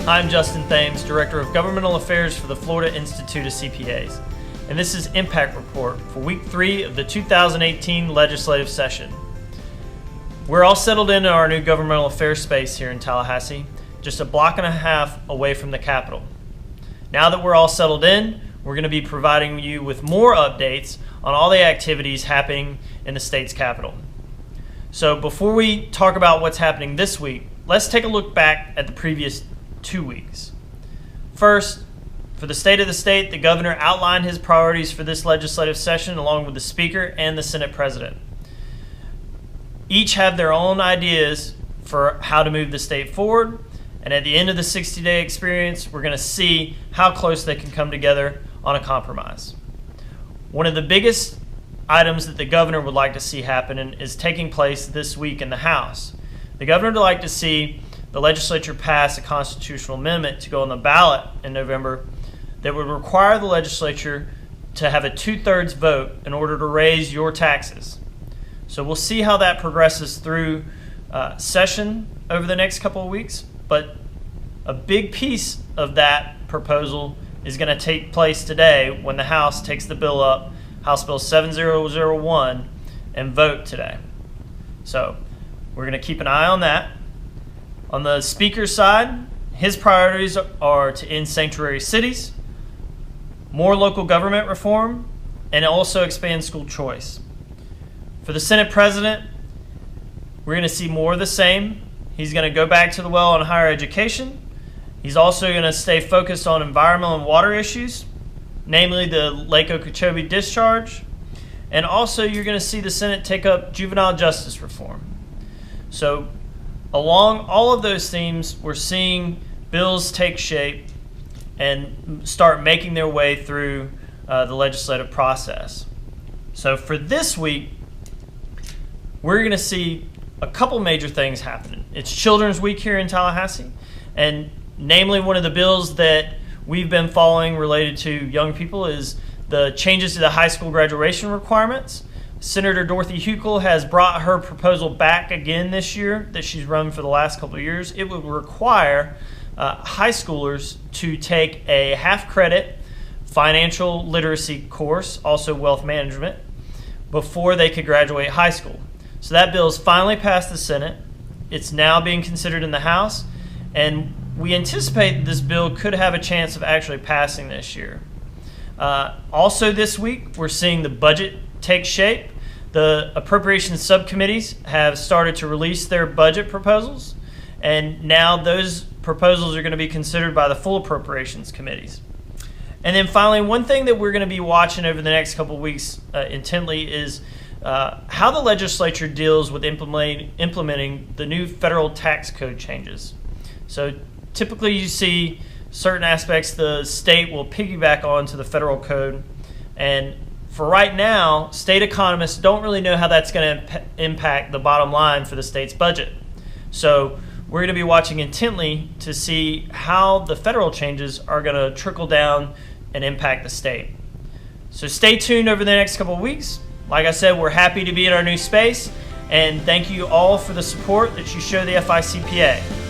I'm Justin Thames, Director of Governmental Affairs for the Florida Institute of CPAs, and this is Impact Report for Week 3 of the 2018 legislative session. We're all settled into our new governmental affairs space here in Tallahassee, just a block and a half away from the Capitol. Now that we're all settled in, we're going to be providing you with more updates on all the activities happening in the state's capital. So before we talk about what's happening this week, let's take a look back at the previous 2 weeks. First, for the state of the state, the governor outlined his priorities for this legislative session along with the Speaker and the Senate President. Each have their own ideas for how to move the state forward, and at the end of the 60-day experience, we're going to see how close they can come together on a compromise. One of the biggest items that the governor would like to see happen is taking place this week in the House. The governor would like to see the legislature pass a constitutional amendment to go on the ballot in November that would require the legislature to have a 2/3 vote in order to raise your taxes. So we'll see how that progresses through session over the next couple of weeks, but a big piece of that proposal is going to take place today when the House takes the bill up, House Bill 7001, and vote today. So we're going to keep an eye on that. On the Speaker's side, his priorities are to end sanctuary cities, more local government reform, and also expand school choice. For the Senate President, we're going to see more of the same. He's going to go back to the well on higher education. He's also going to stay focused on environmental and water issues, namely the Lake Okeechobee discharge. And also you're going to see the Senate take up juvenile justice reform. So along all of those themes, we're seeing bills take shape and start making their way through the legislative process. So for this week, we're going to see a couple major things happening. It's Children's Week here in Tallahassee, and namely one of the bills that we've been following related to young people is the changes to the high school graduation requirements. Senator Dorothy Huckel has brought her proposal back again this year that she's run for the last couple of years. It would require high schoolers to take a half-credit financial literacy course, also wealth management, before they could graduate high school. So that bill has finally passed the Senate. It's now being considered in the House, and we anticipate this bill could have a chance of actually passing this year. Also this week, we're seeing the budget take shape. The appropriations subcommittees have started to release their budget proposals, and now those proposals are going to be considered by the full appropriations committees. And then finally, one thing that we're going to be watching over the next couple of weeks intently is how the legislature deals with implementing the new federal tax code changes. So typically you see certain aspects the state will piggyback on to the federal code, and for right now, state economists don't really know how that's going to impact the bottom line for the state's budget. So we're going to be watching intently to see how the federal changes are going to trickle down and impact the state. So stay tuned over the next couple of weeks. Like I said, we're happy to be in our new space, and thank you all for the support that you show the FICPA.